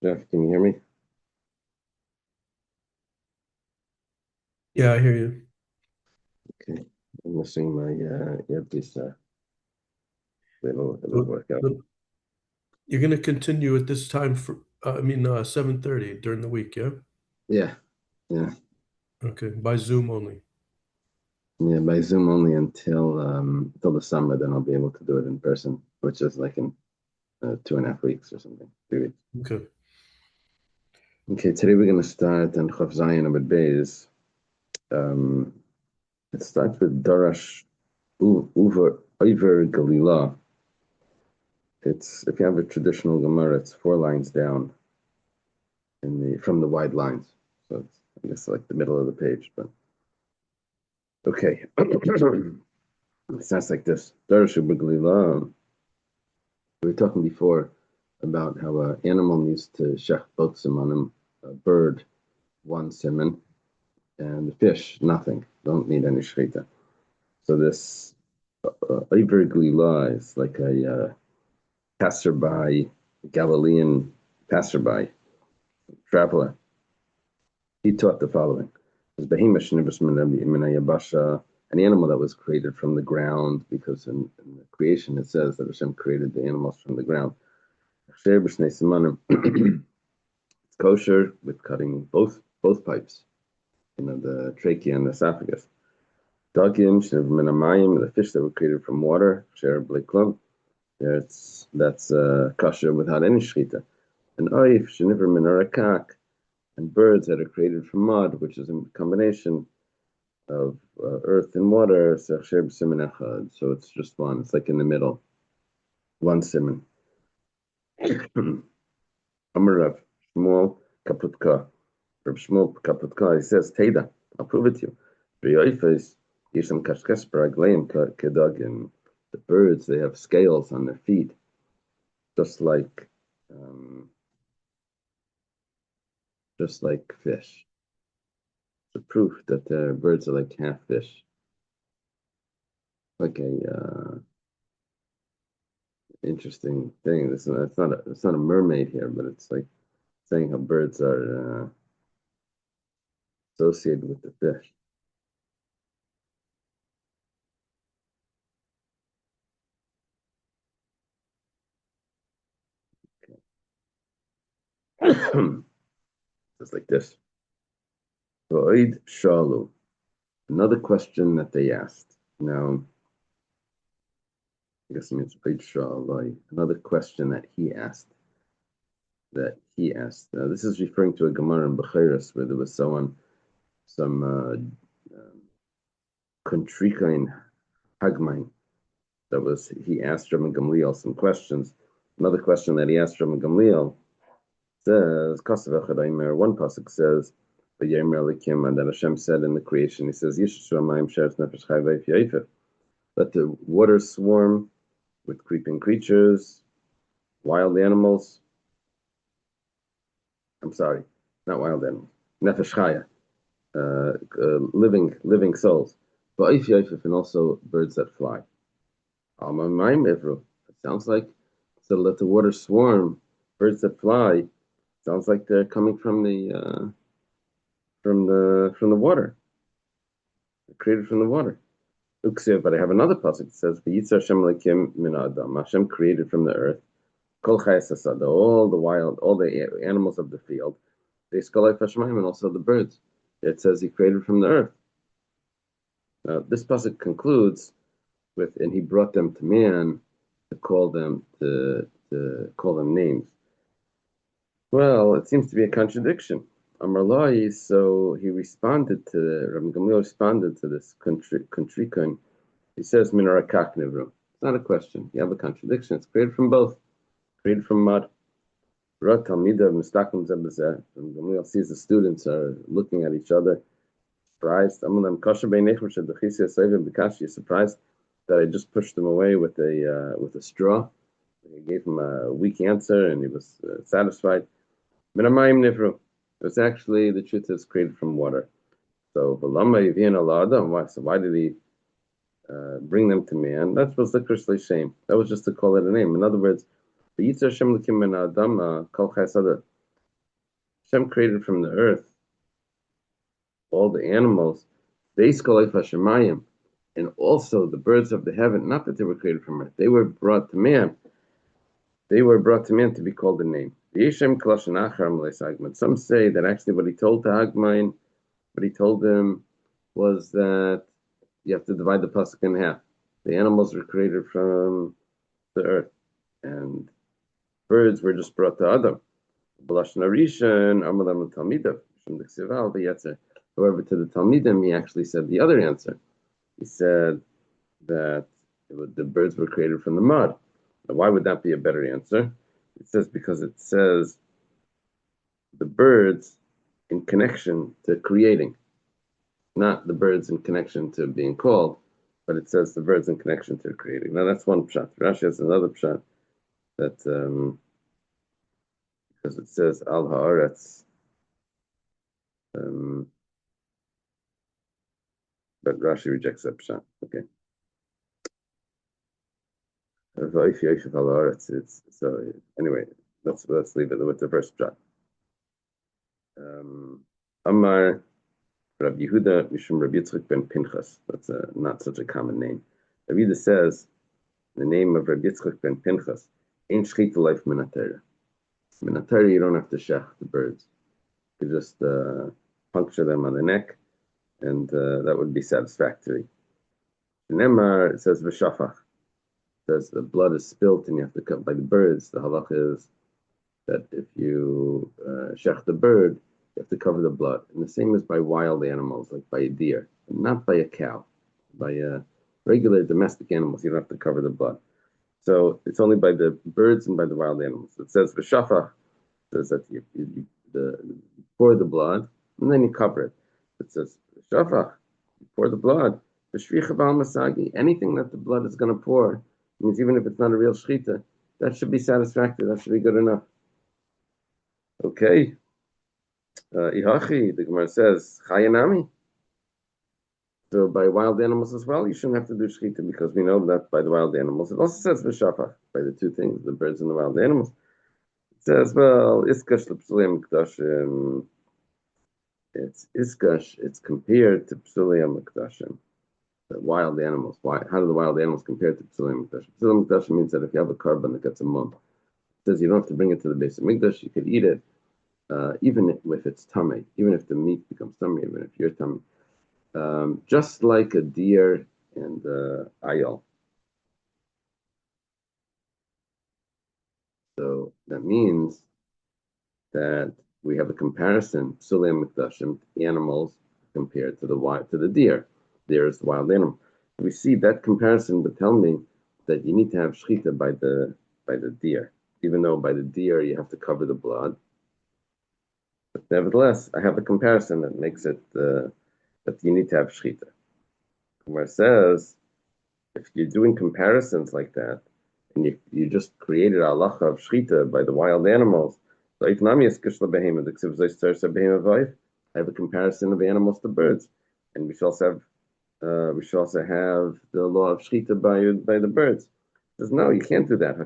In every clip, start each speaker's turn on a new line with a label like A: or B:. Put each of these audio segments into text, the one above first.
A: Jeff, can you hear me?
B: Yeah, I hear you.
A: Okay. I'm missing my earpiece. It'll
B: So
A: work out.
B: the, you're going to continue at this time for, 7:30 during the week, yeah?
A: Yeah, yeah,
B: Okay, by Zoom only.
A: yeah. By Zoom only until the summer. Then I'll be able to do it in person, which is like in 2.5 weeks or something, 3 weeks.
B: Okay.
A: Okay, today we're gonna start on Chav Zayin Amud Beis. Um, it starts with Darash Iver Galila. It's if you have a traditional Gemara, it's 4 lines down in the from the wide lines. So it's I guess like the middle of the page, but okay. It sounds like this. Darashu B'Glila. We were talking before about how an animal needs to shech both simonim, a bird, one simon, and the fish, nothing. Don't need any shechita. So this Iver Glila is like a passerby, Galilean passerby, traveler. He taught the following. An animal that was created from the ground, because in the creation it says that Hashem created the animals from the ground. It's kosher with cutting both pipes, the trachea and the esophagus. Dagim, the fish that were created from water, that's kosher without any shchita. And oif, sheniver minarakak, and birds that are created from mud, which is a combination of earth and water, so it's just one. It's like in the middle, one simon. Amarav Shmuel Kaputka. Reb Shmuel Kaputka. He says, "Teda, I'll prove it to you. B'yoifes yisham kashkes baragleim kedagim. The birds, they have scales on their feet, just like um, just like fish. It's a proof that birds are like half fish, like a interesting thing. It's not a mermaid here, but it's like saying how birds are associated with the fish. Just like this. Void Shalu. Another question that they asked. Now, I guess it means Void Shalu. Another question that he asked. Now, this is referring to a Gemara in Bechiras where there was some Kontrikain Hagmain that was he asked Rabbi Gamliel some questions. Another question that he asked Rabbi Gamliel says, one pasuk says, and then Hashem said in the creation, He says, let the waters swarm with creeping creatures, wild animals. I'm sorry, not wild animals. Nefesh chaya, living souls. And also birds that fly. It sounds like so let the water swarm, birds that fly. Sounds like they're coming from the water. They're created from the water. But I have another pasuk that says, "V'yitzar Hashem Elokim min Adam." Hashem created from the earth kol chayes hasada, all the animals of the field. They skalai fashmaim, and also the birds. It says He created from the earth. Now this pasuk concludes with, and He brought them to man to call them names. Well, it seems to be a contradiction. Amar so he responded to Rabbi Gamliel responded to this contrikun. He says minarakak nivru. It's not a question. You have a contradiction. It's created from both. Created from mud. Rat Talmida Mustakim Zebazeh. And Gamliel sees the students are looking at each other, surprised. Amalam Kasha Beinechim Shadachisia Sevim Bikashi. You're surprised that I just pushed him away with a straw. I gave him a weak answer, and he was satisfied. Minamayim Nivru. It's actually the truth is created from water. So why did he bring them to man? That was the Krishli shame. That was just to call it a name. In other words, the Yitzhak Hashem L'kim Ben Adam Kol Chesed. Hashem created from the earth all the animals, and also the birds of the heaven, not that they were created from earth, they were brought to man. They were brought to man to be called a name. Some say that actually what he told to Hagmain, what he told them was that you have to divide the pasuk in half. The animals were created from the earth, and birds were just brought to Adam. However, to the Talmidim, he actually said the other answer. He said that the birds were created from the mud. Now, why would that be a better answer? It says because it says the birds in connection to creating, not the birds in connection to being called, but it says the birds in connection to creating. Now that's one pshat. Rashi has another pshat that because it says al haaretz, but Rashi rejects that pshat. Okay. So anyway, let's leave it with the first pshat. Amar Rabbi Yehuda Mishum Rabbi Yitzchak ben Pinchas. That's not such a common name. Rabbi Yehuda says the name of Rabbi Yitzchak ben Pinchas ain't shchita life minatera. Minatera, you don't have to shech the birds. You just puncture them on the neck, and that would be satisfactory. Nemar, it says v'shafach. It says the blood is spilt and you have to cut by the birds. The halach is that if you shech the bird, you have to cover the blood. And the same is by wild animals, like by a deer, not by a cow. By regular domestic animals, you don't have to cover the blood. So it's only by the birds and by the wild animals. It says v'shafach, says that you pour the blood and then you cover it. It says v'shafach, you pour the blood. V'shvicha b'al masagi, anything that the blood is going to pour, means even if it's not a real shchita, that should be satisfactory. That should be good enough. Okay. Ihachi, the Gemara says, chayanami. So by wild animals as well, you shouldn't have to do shchita because we know that by the wild animals. It also says v'shafach, by the two things, the birds and the wild animals. It says, well, iskash l'psulim k'dashim. It's iskash, it's compared to psulim k'dashim. The wild animals. Why? How do the wild animals compare to psulim k'dashim? Psulim k'dashim means that if you have a carbon that gets a mum, it says you don't have to bring it to the base of mikdash, you could eat it, even with its tummy, even if the meat becomes tummy, even if your tummy. Just like a deer and ayal. So that means that we have a comparison, psulim mikdashim, animals compared to the deer. Deer is the wild animal. We see that comparison would tell me that you need to have shchita by the deer, even though by the deer you have to cover the blood. But nevertheless, I have a comparison that makes it that you need to have shchita. Where it says, if you're doing comparisons like that, and you just created a halacha of shchita by the wild animals, I have a comparison of animals to birds, and we should also have the law of shchita by the birds. It says no, you can't do that.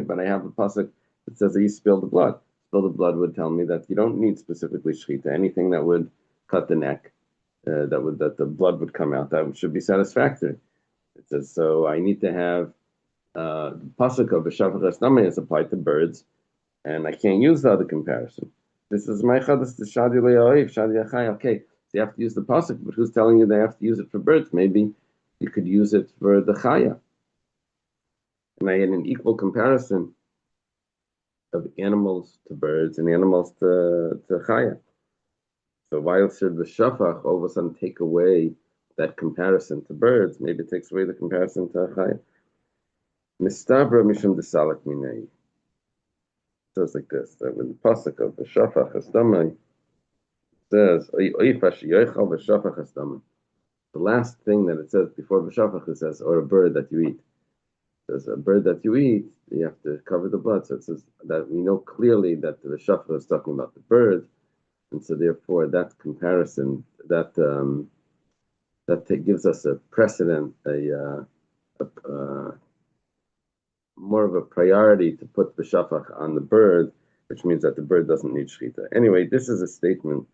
A: But I have a pasuk that says that you spill the blood. Spill the blood would tell me that you don't need specifically shchita. Anything that would cut the neck, that the blood would come out, that should be satisfactory. It says so. I need to have the pasuk of v'shafach hastamei is applied to birds, and I can't use the other comparison. This is my chadas to shadi le'oiv shadi achai. Okay, so you have to use the pasuk, but who's telling you they have to use it for birds? Maybe you could use it for the chaya. And I had an equal comparison of animals to birds and animals to chaya. So why should the shafach all of a sudden take away that comparison to birds? Maybe it takes away the comparison to chaya. Mistabra mishum desalak minei. So it's like this, that when the pasuk of the shafach hastamai says, the last thing that it says before v'shafach, it says, or a bird that you eat. It says, a bird that you eat, you have to cover the blood. So it says that we know clearly that the v'shafach is talking about the bird, and so therefore that comparison, that gives us a precedent, more of a priority to put v'shafach on the bird which means that the bird doesn't need shechita. Anyway, this is a statement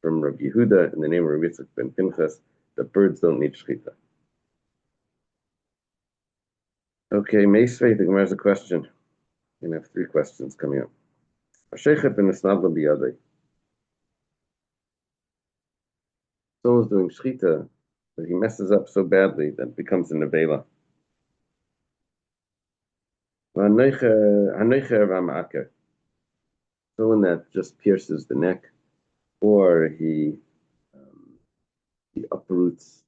A: from Rabbi Yehuda in the name of Rabbi Yitzchak ben Pinchas that birds don't need shechita. Okay, Meisvei, the Gemara has a question. We're going to have 3 questions coming up. Someone's doing shechita, but he messes up so badly that it becomes a nevela. Someone that just pierces the neck, or he uproots,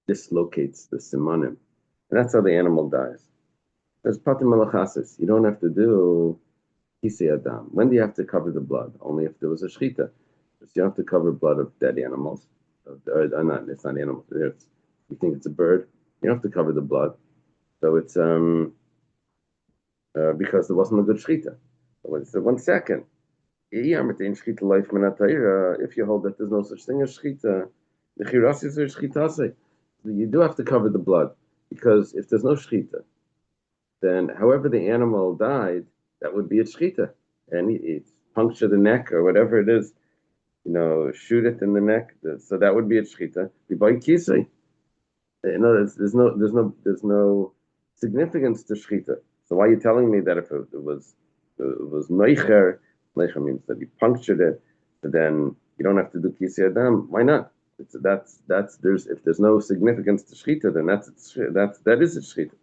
A: dislocates the simanim, and that's how the animal dies. There's patim malachasis. You don't have to do kisei adam. When do you have to cover the blood? Only if there was a shechita. So you have to cover blood of dead animals. It's not animals. You think it's a bird. You don't have to cover the blood. So it's because there wasn't a good shechita. So 1 second. If you hold that there's no such thing as shechita, you do have to cover the blood, because if there's no shechita, then however the animal died, that would be a shechita, and it puncture the neck or whatever it is, shoot it in the neck. So that would be a shechita. There's no significance to shechita. So why are you telling me that if it was noicher? Noicher means that you punctured it, but then you don't have to do kisei adam. Why not? If there's no significance to shechita, then that is a shechita.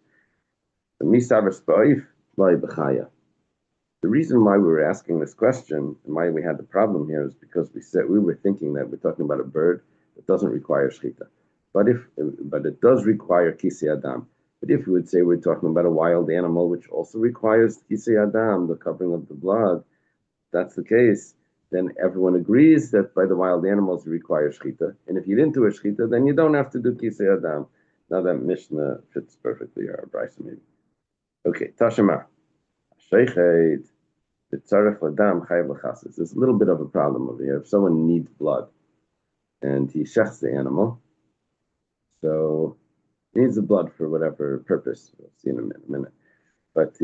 A: The reason why we were asking this question and why we had the problem here is because we were thinking that we're talking about a bird that doesn't require shechita, but it does require kisei adam. But if we would say we're talking about a wild animal which also requires kisei adam, the covering of the blood, if that's the case, then everyone agrees that by the wild animals it requires shechita, and if you didn't do a shechita, then you don't have to do kisei adam. Now that Mishnah fits perfectly, or Brisa maybe. Okay, Tashema. Sheichet, the tzarech ladam chayav l'chasis. There's a little bit of a problem over here. If someone needs blood and he shechs the animal, so he needs the blood for whatever purpose. We'll see in a minute. But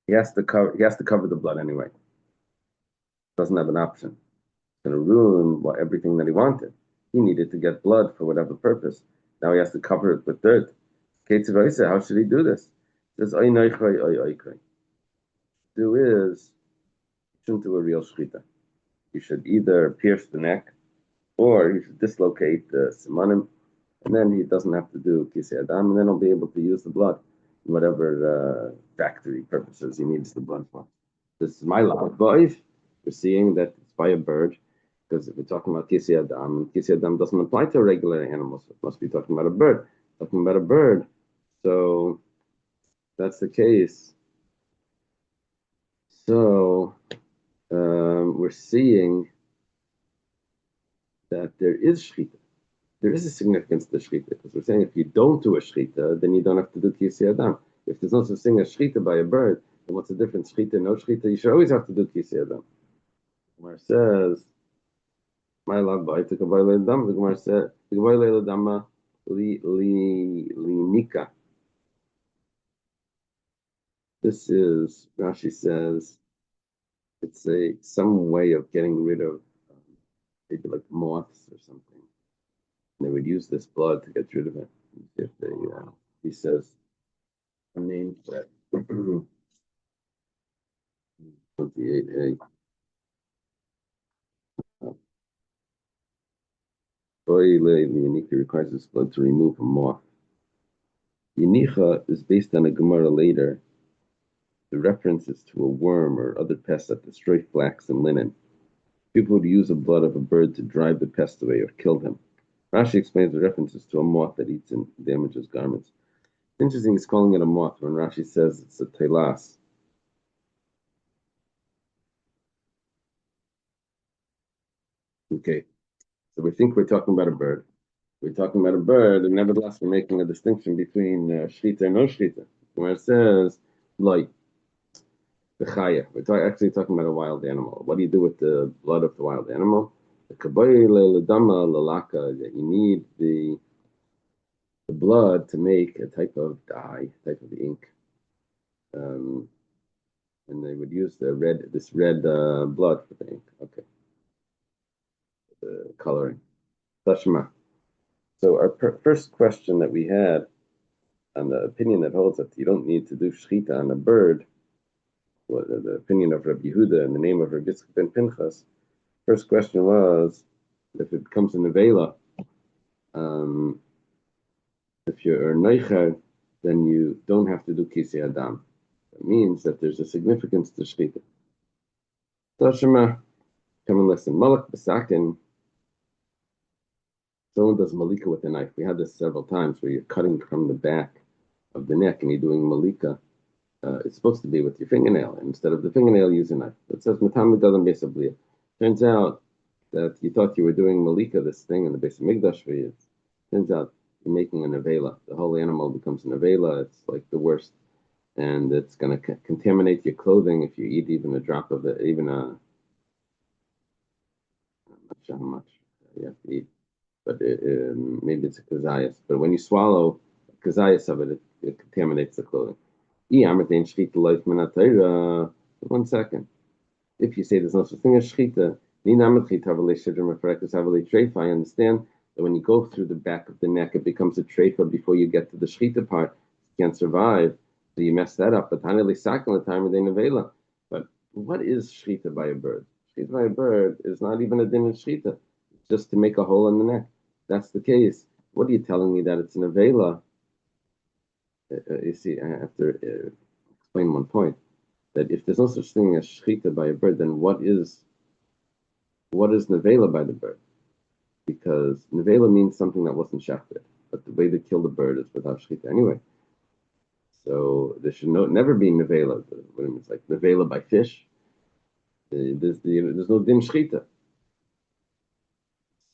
A: he has to cover the blood anyway. Doesn't have an option. It's going to ruin everything that he wanted. He needed to get blood for whatever purpose. Now he has to cover it with dirt. How should he do this? He says, do is, you shouldn't do a real shechita. You should either pierce the neck, or you should dislocate the simanim, and then he doesn't have to do kisei adam, and then he'll be able to use the blood in whatever factory purposes he needs the blood for. This is my law. But if we're seeing that it's by a bird, because if we're talking about kisei adam doesn't apply to regular animals. It must be talking about a bird. Talking about a bird. So that's the case. So we're seeing that there is shechita. There is a significance to shechita, because we're saying if you don't do a shechita, then you don't have to do kisei adam. If there's no such thing as shechita by a bird, then what's the difference? Shechita, no shechita, you should always have to do kisei adam. The Gemara says, "My love, I took a vayle dam." The Gemara said, "The vayle dama li nika." This is, Rashi says, it's some way of getting rid of maybe like moths or something. And they would use this blood to get rid of it. If they, he says, a name for that. 28a. Yanika requires this blood to remove a moth. Yanicha is based on a Gemara later. The reference is to a worm or other pest that destroy flax and linen. People would use the blood of a bird to drive the pest away or kill them. Rashi explains the references to a moth that eats and damages garments. Interesting, he's calling it a moth when Rashi says it's a telas. Okay, so we think we're talking about a bird. We're talking about a bird, and nevertheless we're making a distinction between shchita and no shchita. Where it says, like, the chaya. We're actually talking about a wild animal. What do you do with the blood of the wild animal? The kaboy le'ledama lalaka, that you need the blood to make a type of dye, type of ink. and they would use this red blood for the ink. Okay, the coloring. Tashma. So our first question that we had on the opinion that holds that you don't need to do shechita on a bird, well, the opinion of Rabbi Yehuda in the name of Rabbi Yitzchak ben Pinchas. First question was, if it becomes a nevela, if you're noicher, then you don't have to do kisei adam. It means that there's a significance to shechita. Tashma, come and listen. Malach b'sakin. Someone does malika with a knife. We had this several times where you're cutting from the back of the neck and you're doing malika. It's supposed to be with your fingernail, and instead of the fingernail, use a knife. It says matam medalim beis habliya. Turns out that you thought you were doing malika, this thing in the base of Migdash for you. Turns out you're making a nevela. The whole animal becomes a nevela. It's like the worst, and it's going to contaminate your clothing if you eat even a drop of it, even I'm not sure how much you have to eat, but maybe it's a kazayas. But when you swallow a kazayas of it, it contaminates the clothing. 1 second. If you say there's no such thing as shchita, I understand that when you go through the back of the neck, it becomes a treifa before you get to the shchita part. You can't survive, so you mess that up. But what is shchita by a bird? Shchita by a bird is not even a din of shchita. It's just to make a hole in the neck. That's the case. What are you telling me that it's an avela? You see, I have to explain one point, that if there's no such thing as shechita by a bird, then what is nevela by the bird? Because nevela means something that wasn't shechted, but the way they kill the bird is without shechita anyway. So there should never be nevela. What it means, like nevela by fish. There's no din shechita.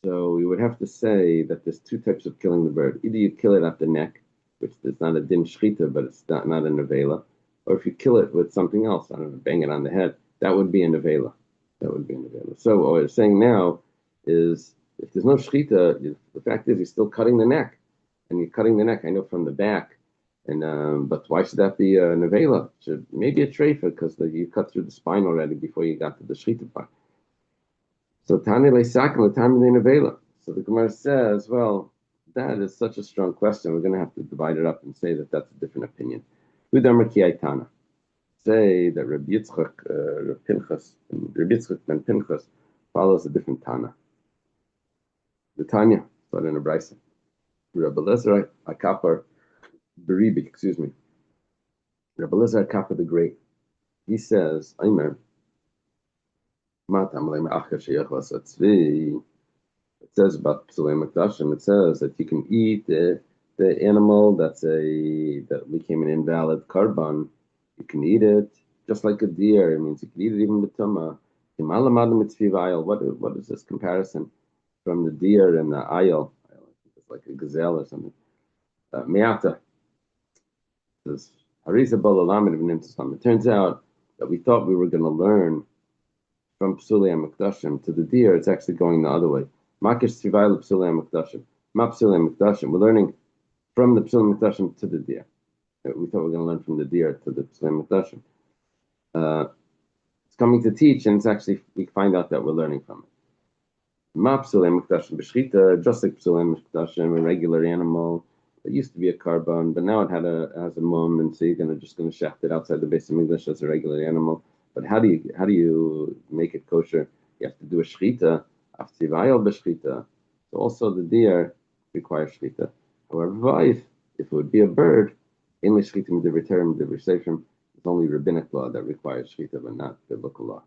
A: So we would have to say that there's two types of killing the bird. Either you kill it at the neck, which is not a din shchita, but it's not a nevela, or if you kill it with something else, I don't know, bang it on the head, that would be a nevela. That would be a nevela. So what we're saying now is, if there's no shchita, the fact is you're still cutting the neck, and you're cutting the neck, I know, from the back, and but why should that be a nevela? Should maybe a treifa, because you cut through the spine already before you got to the shchita part. So tani leisakim l'tami nevela. So the Gemara says, well, that is such a strong question. We're going to have to divide it up and say that that's a different opinion. Say that Rabbi Yitzchak ben Pinchas follows a different Tana. The Tanya, started in a brisa. Rabbi Lezer HaKapar Beribi, excuse me. Rabbi Lezer HaKapar the Great. He says, Aimer, it says about Psulei Makdashim, it says that you can eat the animal that became an invalid karban. You can eat it just like a deer. It means you can eat it even with tuma. What is this comparison from the deer and the ayil? It's like a gazelle or something. Me'ata. It turns out that we thought we were going to learn from Psulei Makdashim to the deer. It's actually going the other way. Makish Tzivai Psulei Makdashim. Ma Psulei Makdashim. We're learning from the Psulei Makdashim to the deer. We thought we were going to learn from the deer to the Psulei Makdashim. It's coming to teach, and it's actually, we find out that we're learning from it. Ma Psulei Makdashim b'shchita, just like Psulei Makdashim, a regular animal. It used to be a carbon, but now it has a mum, and so you're just going to shecht it outside the base of English as a regular animal. But how do you make it kosher? You have to do a shchita. So also the deer requires shchita. However, if it would be a bird, it's only rabbinic law that requires shchita, but not biblical law.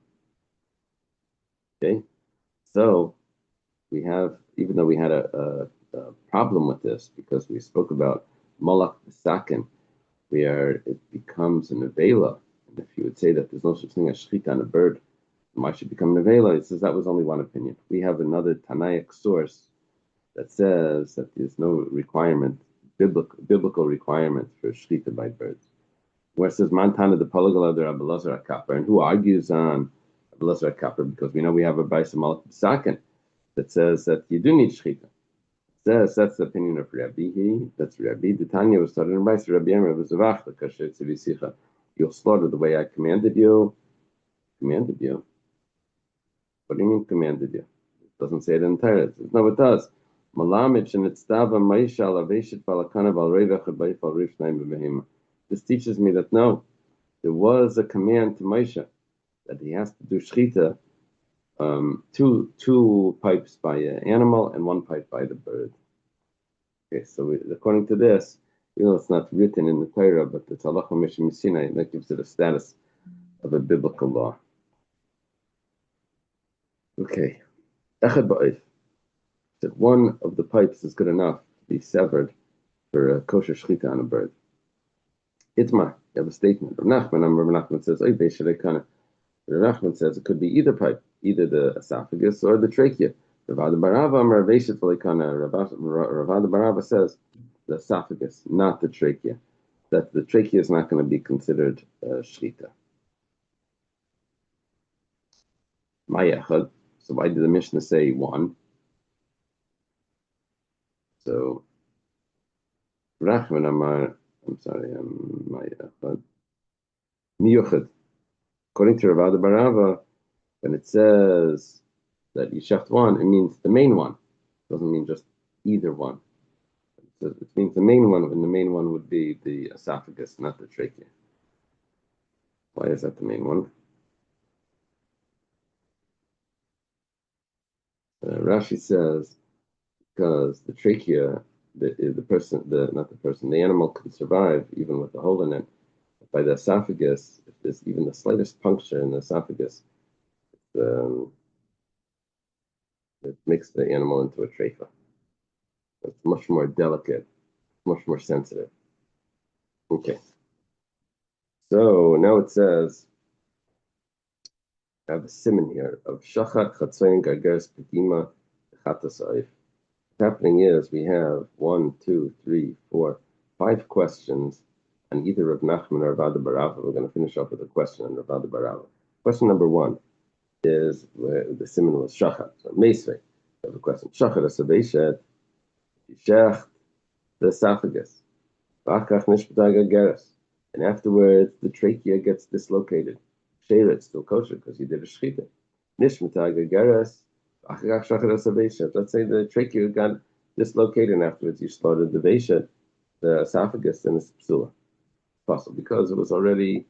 A: Okay, so we have, even though we had a problem with this because we spoke about molach b'sakin, it becomes an avela. And if you would say that there's no such thing as shchita on a bird, why should it become an avela? It says that was only one opinion. We have another Tanaic source that says that there's no requirement, biblical requirement for shchita by birds. Where it says Mantana the Palagala de Rabbi Lezer HaKapar, and who argues on Rabbi Lezer HaKapar, because we know we have a Baisa Malach B'sakin that says that you do need shchita. Says that's the opinion of Rabbi. That's Rabbi. The Tanya was started in Baisa Rabbi Yemra V'Zavach L'Kasher Tzivisicha. you'll slaughter the way I commanded you. Commanded you? What do you mean commanded you? It doesn't say it in Torah. No, it does. This teaches me that no, there was a command to Moshe that he has to do shchita, two pipes by an animal and one pipe by the bird. Okay, so according to this, it's not written in the Torah, but it's halacha mishum Sinai, and that gives it a status of a biblical law. Okay, echad ba'if. That one of the pipes is good enough to be severed for a kosher shchita on a bird. Itmar, you have a statement. Rav Nachman says, Rav Nachman says it could be either pipe, either the esophagus or the trachea. Rav Barava says the esophagus, not the trachea. That the trachea is not going to be considered shchita. Mayachad. So why did the Mishnah say one? So Rachman Amar, Mayachad. Miyuchad. According to Rav Barava, when it says that you shecht one, it means the main one. It doesn't mean just either one. It means the main one, and the main one would be the esophagus, not the trachea. Why is that the main one? Rashi says because the trachea, the animal can survive even with a hole in it. By the esophagus, if there's even the slightest puncture in the esophagus, it makes the animal into a treifa. It's much more delicate, much more sensitive. Okay. So now it says, I have a simon here of shachat chatzayin gargeres pedima chatasayif. What's happening is we have 1, 2, 3, 4, 5 questions on either Rav Nachman or Rav Barava. We're going to finish off with a question on Rav Barava. Question number 1 is where the simon was shachat. So meisvei. We have a question. Shachat asaveshet. Shecht the esophagus. V'achach nishpata gargeres. And afterwards, the trachea gets dislocated. Sheila, it's still kosher because you did a shchita. Nishmata gargeres. Let's say the trachea got dislocated and afterwards you slaughtered the veshet, the esophagus, and it's psula. Possible because it was already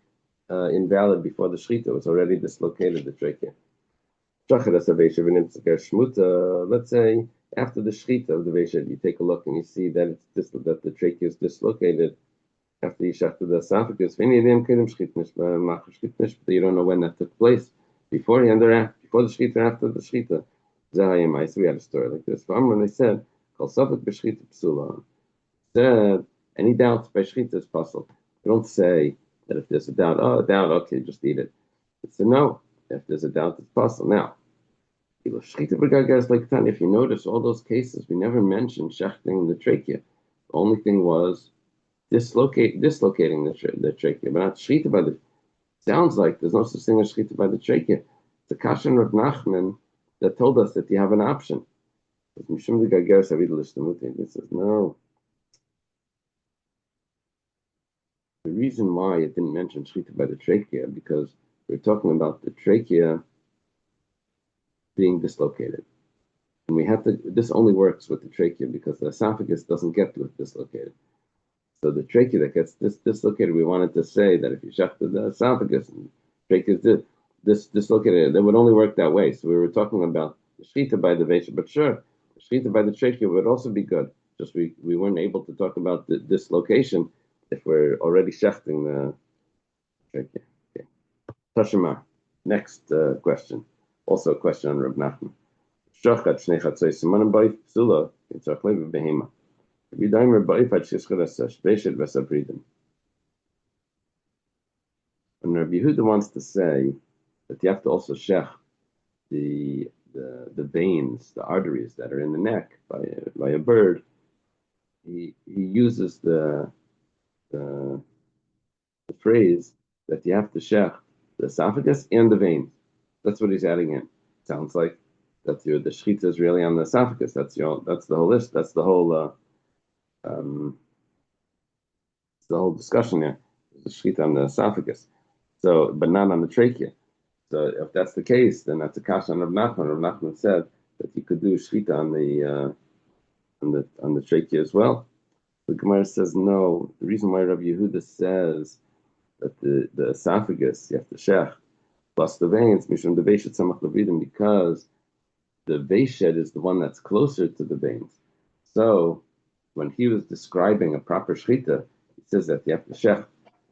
A: invalid before the shchita. It was already dislocated, the trachea. Let's say after the shchita of the veshet, you take a look and you see that that the trachea is dislocated after you shechted the esophagus. You don't know when that took place, beforehand or after, before the shchita or after the shchita. We had a story like this. When they said, said any doubts by shchita is possible. They don't say that if there's a doubt, okay, just eat it. They said no, if there's a doubt, it's possible. Now, if you notice all those cases, we never mentioned shechting the trachea. The only thing was dislocating the trachea, but not shchita by the. Sounds like there's no such thing as shchita by the trachea. It's a kashan Rav Nachman that told us that you have an option. This says no. The reason why it didn't mention shchita by the trachea because we're talking about the trachea being dislocated, and we have to. This only works with the trachea because the esophagus doesn't get dislocated. So the trachea that gets dislocated, we wanted to say that if you shechted the esophagus and trachea is dislocated, that would only work that way. So we were talking about the shechita by the veshet, but sure, the shechita by the trachea would also be good. Just we weren't able to talk about the dislocation if we're already shechting the trachea. Okay. Tashima. Next question. Also a question on Rav Nachman. Shachat shnei chatzos simanim b'if psula yitzarch lev behema. And Rabbi Yehuda wants to say that you have to also shech the veins, the arteries that are in the neck by a bird. He uses the phrase that you have to shech the esophagus and the veins. That's what he's adding in. Sounds like that the shechita is really on the esophagus. That's the whole list. That's the whole. It's the whole discussion here. the shechita on the esophagus. So, but not on the trachea. So if that's the case, then that's a kasha on Rav Nachman. Rav Nachman said that you could do shechita on the trachea as well. The Gemara says no. The reason why Rav Yehuda says that the esophagus you have to shech plus the veins, mishum the veishet samach levidim, because the veishet is the one that's closer to the veins. So when he was describing a proper shechita, he says that you have to shech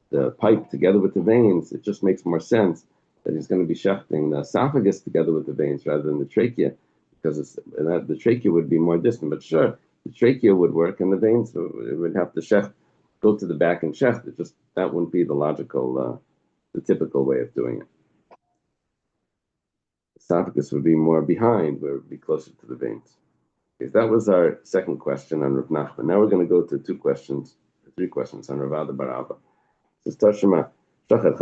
A: the pipe together with the veins. It just makes more sense that he's going to be shechting the esophagus together with the veins rather than the trachea, because the trachea would be more distant. But sure, the trachea would work, and the veins would have to shech, go to the back and shech. It just that wouldn't be the logical, the typical way of doing it. Esophagus would be more behind, where it would be closer to the veins. Okay, that was our second question on Rav Nachman. Now we're going to go to three questions on Rav Ada bar Abba. It says Tashema. Shechted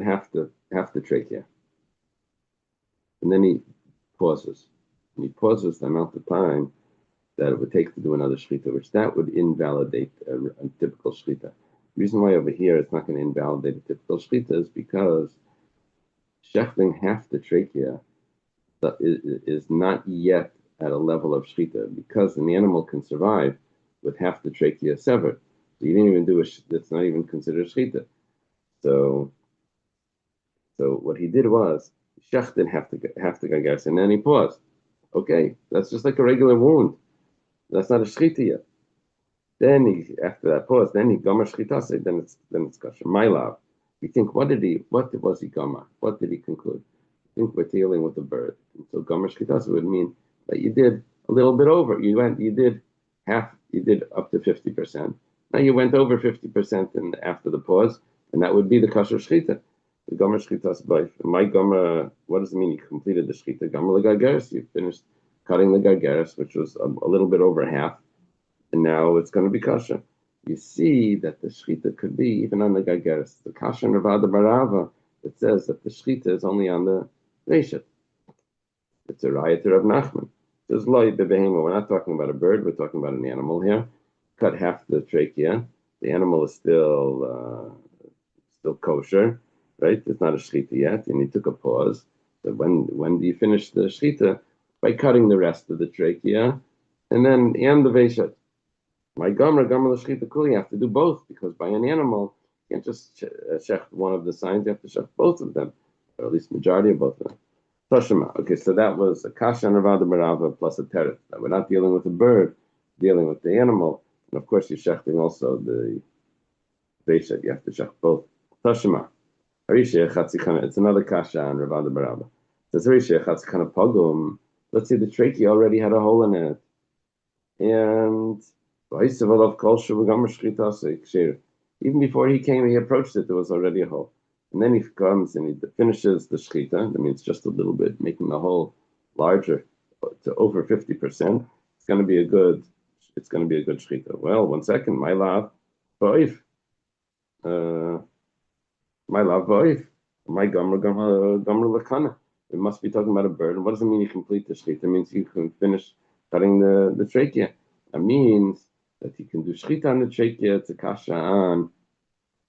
A: half the trachea, and then he pauses. And he pauses the amount of time that it would take to do another shechita, which that would invalidate a typical shechita. The reason why over here it's not going to invalidate a typical shechita is because shechting half the trachea is not yet at a level of shechita, because an animal can survive with half the trachea severed. So you didn't even do that's not even considered shechita. So what he did was shechted half the gargaris, and then he paused. Okay, that's just like a regular wound. That's not a shechita yet. Then after that pause, then he gomer shechita. Then it's kosher. My love. You think what was he gomer? What did he conclude? I think we're dealing with a bird. And so gomer shechita would mean that you did a little bit over. You did up to 50%. Now you went over 50% and after the pause, and that would be the kosher shechita. The gomer shechita by my gomer. What does it mean? You completed the shechita gomer legargaris. You finished cutting the gargaris, which was a little bit over half, and now it's going to be kosher. You see that the shechita could be even on the gargaris. The kasha in Rav Ada bar Abba that says that the shechita is only on the reishet. It's a raya to Rav Nachman. There's loy bebehema. We're not talking about a bird. We're talking about an animal here. Cut half the trachea. The animal is still kosher, right? It's not a shechita yet, and he took a pause. So when do you finish the shechita? By cutting the rest of the trachea, and then the veishet. My gomer the shechita kuli. You have to do both, because by an animal you can't just shech one of the signs. You have to shech both of them, or at least majority of both of them. Toshima. Okay, so that was a kasha and Rav Ada bar Abba plus a teret. We're not dealing with the bird, dealing with the animal, and of course you're shechting also the veishet. You have to shech both. Toshima. It's another kasha and Rav Ada bar Abba. It says let's say the trachea already had a hole in it, and even before he came, he approached it, there was already a hole. And then he comes and he finishes the shechita. That means just a little bit, making the hole larger to over 50%. It's going to be a good shechita. Well, 1 second, my love, ba'if, my gomer lakana. We must be talking about a bird. And what does it mean you complete the shechita? It means you can finish cutting the trachea. It means that you can do shechita on the trachea. It's a kasha on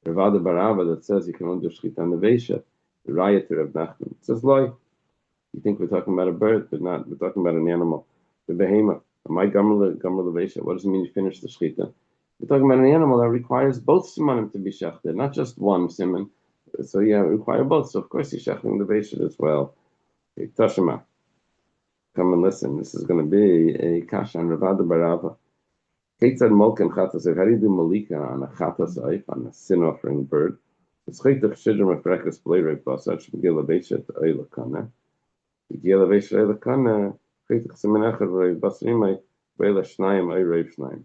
A: Rav Ada bar Abba that says you can only do shechita on the veishet. The raya to Rav Nachman. It says loy. You think we're talking about a bird, but not. We're talking about an animal. The behema. My gomer leveishet. What does it mean you finish the shechita? We're talking about an animal that requires both simanim to be shechted, not just one siman. So yeah, it requires both. So of course you're shechting the veishet as well. Okay, Tashima. Come and listen. This is going to be a kasha on Rav Ada bar Abba. Keitzad molken chatas. How do you do malika on a chatas oif, on a sin offering bird? It's chaytach shidram afrekas bleiray basach begil leveishet oilakana. Begil leveishet oilakana. Chaytach semenachad v'rei basrimay v'eila shnayim oirei shnayim.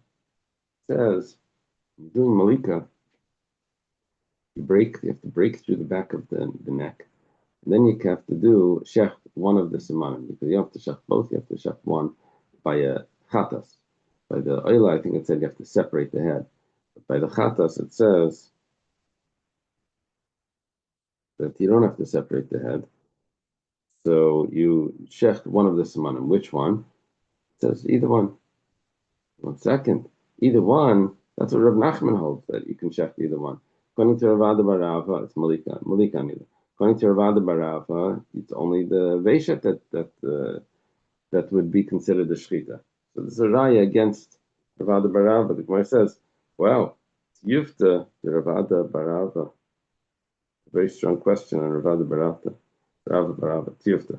A: Says doing malika, you have to break through the back of the neck. And then you have to do shech one of the simanim, because you have to shech both. You have to shech one by a chatas. By the oila, I think it said you have to separate the head. But by the chatas, it says that you don't have to separate the head. So you shech one of the simanim. Which one? It says either one. 1 second. Either one, that's what Rav Nachman holds, that you can check either one. According to Rav Ada Barava, it's Malika neither. According to Rav Ada Barava, it's only the Veshet that would be considered a Shechita. So there's a raya against Rav Ada Barava. The Gemara says, well, it's Yufta, the Rav Ada Barava. A very strong question on Rav Ada Barava. Rav Barava, it's Yufta.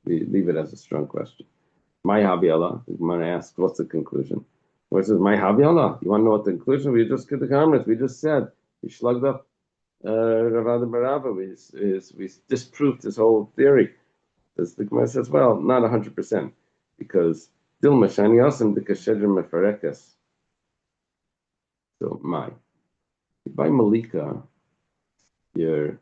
A: We leave it as a strong question. My Habi Allah, the Gemara asks, what's the conclusion? Where it says, my Habi Allah, you want to know what the conclusion? We just get the comments. We just said, we slugged up Rav Ada Barava. We disproved his whole theory. As the Gemara says, well, not 100%, because Dilma Shani Asim the Kashedr Mefarekas. So, by Malika, you're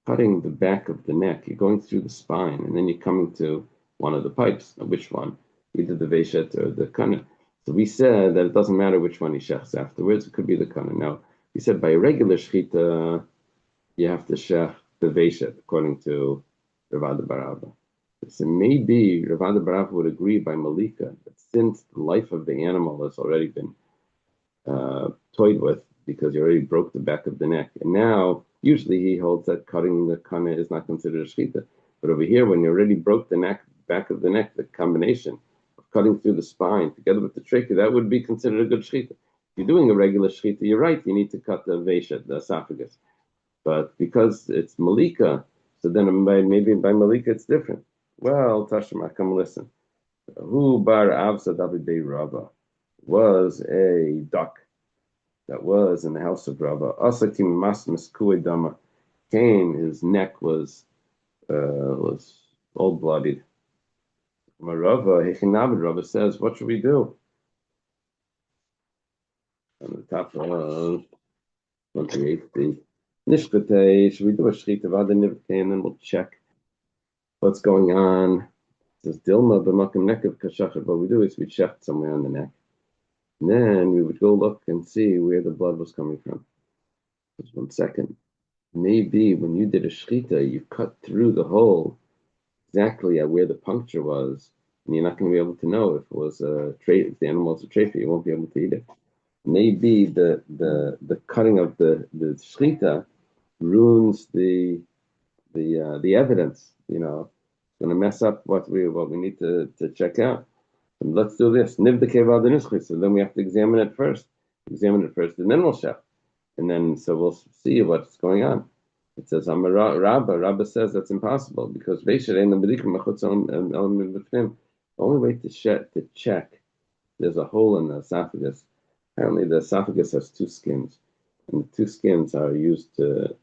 A: cutting the back of the neck, you're going through the spine, and then you're coming to one of the pipes. Now, which one? Either the Veshet or the Kana. So we said that it doesn't matter which one he shechs afterwards, it could be the Kana. Now, we said by a regular Shechita, you have to shech the Veshet, according to Rav Ada Barava. So maybe Rav Ada Barava would agree by Malika that since the life of the animal has already been toyed with, because you already broke the back of the neck, and now usually he holds that cutting the kana is not considered a shechita. But over here, when you already broke the back of the neck, the combination of cutting through the spine together with the trachea, that would be considered a good shechita. If you're doing a regular shechita, you're right, you need to cut the veshet, the esophagus. But because it's Malika, so then maybe by Malika it's different. Well, Tashma, come listen. Hu bar Avsa David Bey Rava was a duck that was in the house of Rava. Asakim Masmas Kuedama came, his neck was all bloodied. Rava says, what should we do? On the top of 28, the Nishkate, should we do a Shechita Vada Nivke, and then we'll check what's going on. It says Dilma b'makam nekav kashachar. What we do is we check somewhere on the neck. And then we would go look and see where the blood was coming from. Just 1 second. Maybe when you did a shechita, you cut through the hole exactly at where the puncture was, and you're not going to be able to know if it was if the animal was a trophy, you won't be able to eat it. Maybe the cutting of the shechita ruins the evidence. You know, it's going to mess up what we need to check out. And let's do this. So then we have to examine it first, and then we'll check. And then, so we'll see what's going on. It says, Rabba says that's impossible, because the only way to check, there's a hole in the esophagus. Apparently the esophagus has two skins, and the two skins are used to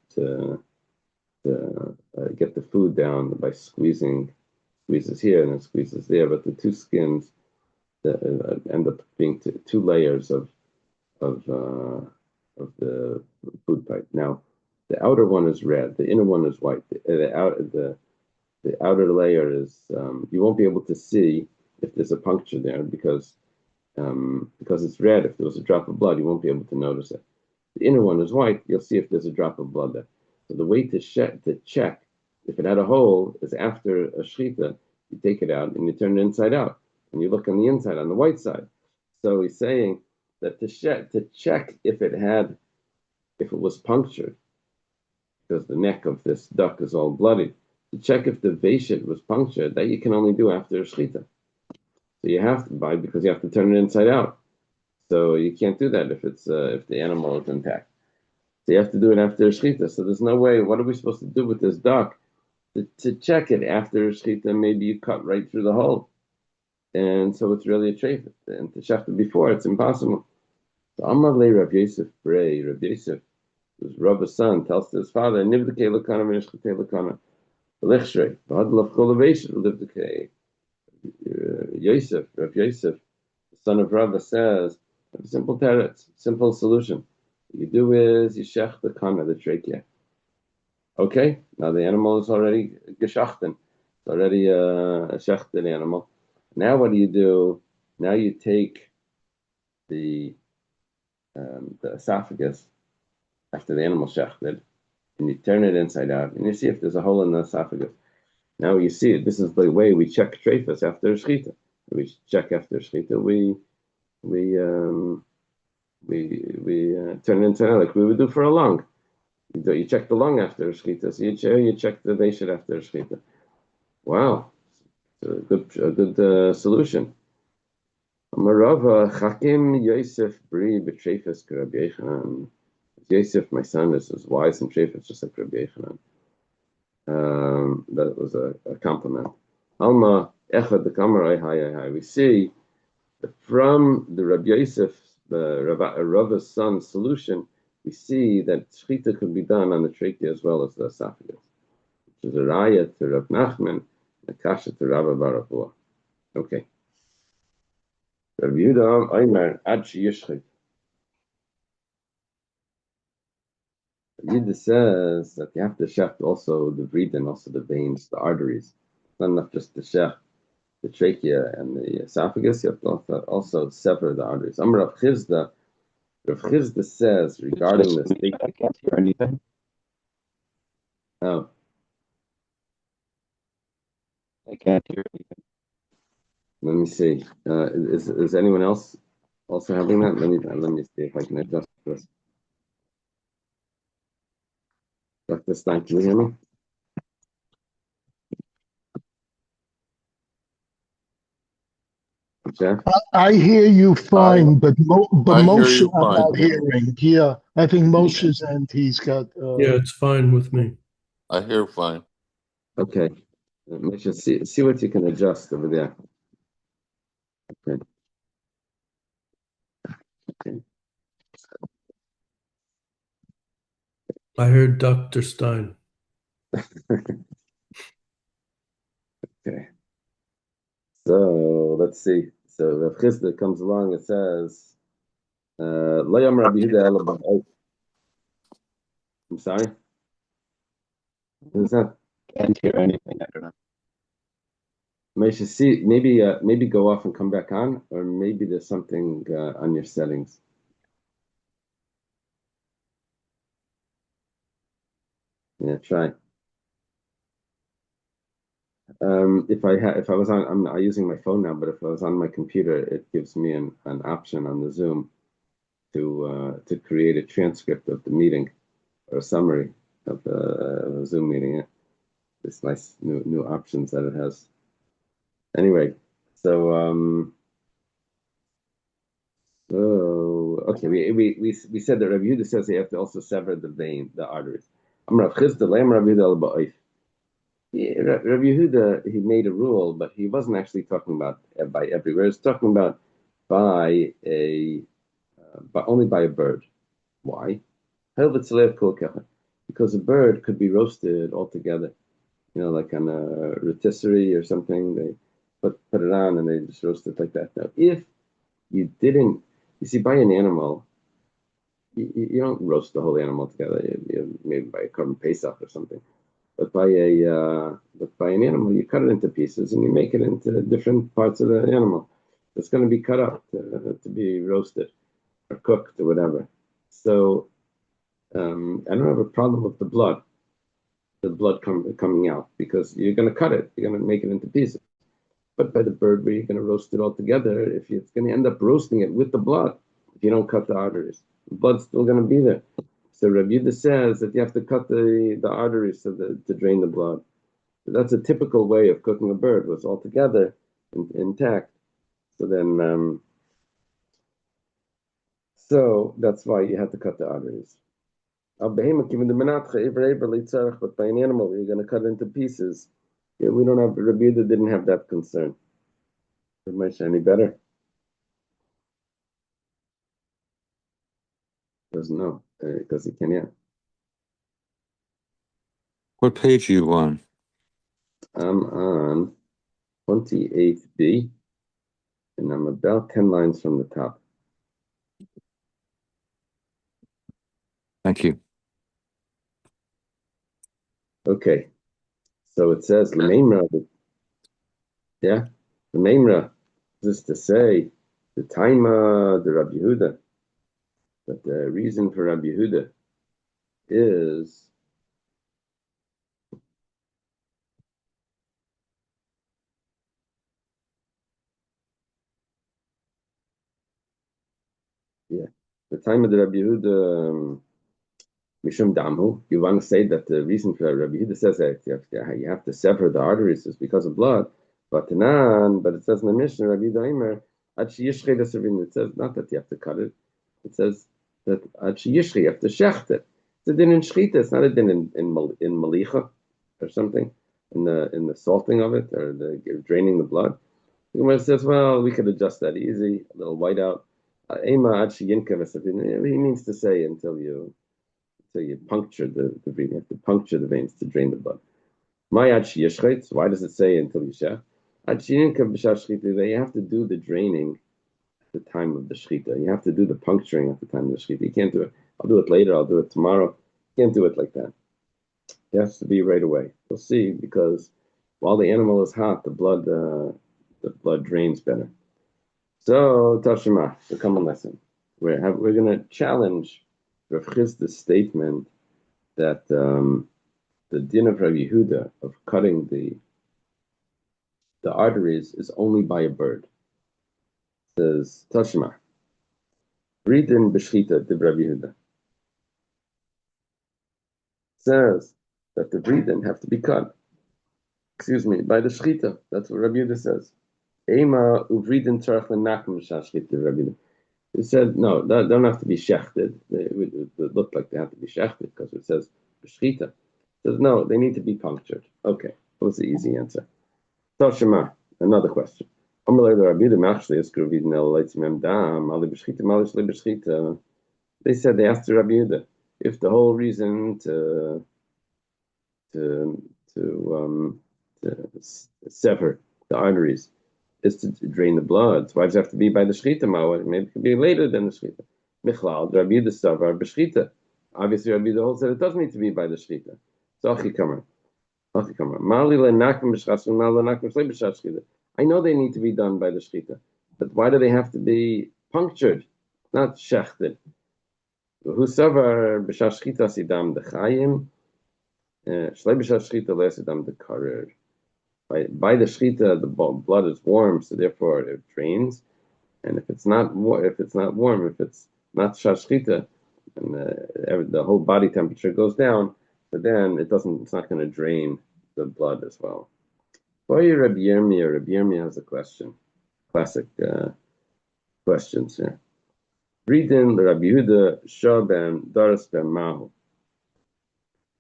A: get the food down by squeezes here and then squeezes there, but the two skins end up being two layers of the food pipe. Now, the outer one is red, the inner one is white. The outer layer is you won't be able to see if there's a puncture there because it's red. If there was a drop of blood, you won't be able to notice it. The inner one is white. You'll see if there's a drop of blood there. So the way to check if it had a hole is after a shechita, you take it out and you turn it inside out, and you look on the inside, on the white side. So he's saying that to check if it was punctured, because the neck of this duck is all bloody, to check if the veshet was punctured, that you can only do after a shechita. So you have to buy, because you have to turn it inside out. So you can't do that if the animal is intact. So you have to do it after a shechita. So there's no way. What are we supposed to do with this duck to check it after a shechita? Maybe you cut right through the hole, and so it's really a treif. And to check it before, it's impossible. So Amar le Rav Yosef Brei, Rav Yosef, who's Rab's son, tells to his father, Nivdekei lekana v'nishchetei lekana v'lichrei v'hadlav kol aveshet v'livdekei. Rav Yosef, the son of Rabba, says, a simple teretz, simple solution. What you do is you shech the kana, the trachea. Okay, now the animal is already geschachten. It's already a shechted animal. Now what do? Now you take the esophagus after the animal shechted, and you turn it inside out, and you see if there's a hole in the esophagus. Now you see it. This is the way we check treifas after a shechita. We check after a shechita. we turn it into like we would do for a lung. You check the lung after shechita. So you check the veishet after shechita. Wow, it's a good solution. Marava Chakim Yosef Bri B'Trefes Rabbi Yechanan. Yosef, my son, is as wise and Trefes just like Rabbi Yechanan. That was a compliment. Alma Echad the Kamarai. We see that from the Rabbi Yosef, the Rava's son's solution, we see that shechita could be done on the trachea as well as the esophagus, which is a raya to Rav Nachman, a kasha to Rabba Barakua. Okay. Rabbi Yehuda Omer Ad Sheyishchit. Yehuda says that you have to shecht also the breathing, also the veins, the arteries. It's not enough just to shecht the trachea and the esophagus. You have to also sever the arteries. Amar Rav Chizda. Rav Chizda says regarding this.
C: I can't hear anything.
A: Oh,
C: I can't hear anything.
A: let me see. Is anyone else also having that? Let me see if I can adjust this. Dr. Stein, can you hear me? Jeff?
D: I hear you fine, but
E: I hear
D: Moshe
E: you
D: I'm
E: fine.
D: not hearing. Yeah, I think Moshe's end. He's got.
B: Yeah, it's fine with me.
E: I hear fine.
A: Okay. Let's just see what you can adjust over there. Okay.
B: I heard Dr. Stein.
A: Okay. So let's see. So Rav Chizda comes along and says, Layam Rabbi Yehuda Ela B'Oif. I'm sorry? Who's that?
C: Can't hear anything. I don't know.
A: Maybe go off and come back on, or maybe there's something on your settings. Yeah, try. If I was on, I'm using my phone now, but if I was on my computer, it gives me an option on the Zoom to create a transcript of the meeting or a summary of the Zoom meeting. Yeah. This nice new options that it has. Anyway, so okay, we said that Rabbi Yehuda says you have to also sever the arteries. I'm Rav Chizda, Lam Rabbi Yehuda al Ba'if. Rabbi Yehuda, he made a rule, but he wasn't actually talking about by everywhere. He's talking about by only by a bird. Why? Because a bird could be roasted altogether. Like on a rotisserie or something. They put it on and they just roast it like that. Now, if you didn't, you see, by an animal, you don't roast the whole animal together. Maybe by a carbon pesach or something. But by an animal, you cut it into pieces and you make it into different parts of the animal. It's going to be cut up to be roasted or cooked or whatever. So I don't have a problem with the blood coming out, because you're going to cut it, you're going to make it into pieces. But by the bird, where you're going to roast it all together, it's going to end up roasting it with the blood if you don't cut the arteries. The blood's still going to be there. So Rabbi Yehuda says that you have to cut the arteries to drain the blood. So that's a typical way of cooking a bird, was all together intact. So then, so that's why you have to cut the arteries. But by an animal, you're going to cut it into pieces. Yeah, we don't have, Rabbi Yehuda didn't have that concern. It might any better. Doesn't know, because he can, yeah.
F: What page are you on?
A: I'm on 28B, and I'm about 10 lines from the top.
F: Thank you.
A: Okay, so it says, L'meimra, yeah, L'meimra, just to say, the time the Rabbi Yehuda, that the reason for Rabbi Yehuda is Yeah. The time of the Rabbi Yehuda, Mishum Damhu, you want to say that the reason for Rabbi Yehuda says that you have to sever the arteries is because of blood. But it says in the Mishnah, Rabbi Yehuda Aimer, it says not that you have to cut it. It says that you have to shecht it. It's a din in shchita. It's not a din in malicha or something, in the salting of it or the draining the blood. The Gemara says, well, we could adjust that easy, a little whiteout. He means to say until you puncture the vein. You have to puncture the veins to drain the blood. Why does it say until you shech? You have to do the draining at the time of the shechita. You have to do the puncturing at the time of the shechita. You can't do it. I'll do it later. I'll do it tomorrow. You can't do it like that. It has to be right away. We'll see, because while the animal is hot, the blood drains better. So Tashima, the common lesson. We're going to challenge Rav Chisda's statement that the din of Rav Yehuda of cutting the arteries is only by a bird. It says Tashima, Ridin b'shchita de Rav Yehuda. Says that the Ridin have to be cut. By the shchita. That's what Rav Yehuda says. Ema uvridin tzarach lenakum shashchita Rav Yehuda. It said, no, they don't have to be shechted. It looked like they have to be shechted because it says b'shchita. It says, no, they need to be punctured. Okay, that was the easy answer. Toshima, another question. They said, they asked the Rabbi Yehuda if the whole reason to sever the arteries is to drain the blood. So why does it have to be by the shechita? Maybe it could be later than the shechita. Michlal, Rabbi Yehuda Stavar b'shchita. Obviously, Rabbi Yehuda holds that it does need to be by the shechita. So I know they need to be done by the shechita, but why do they have to be punctured, not shechted? Who savar b'shas shechita sidam dechayim, shlei b'shas shechita lesidam dekarer. By the shechita, the blood is warm, so therefore it drains. And if it's not warm, if it's not shas shechita, and the whole body temperature goes down, but then it's not going to drain the blood as well. Rabbi Yirmiyah has a question. Classic questions here. Reading the Rabbi Yehuda Shabem Daras Ben Mahu.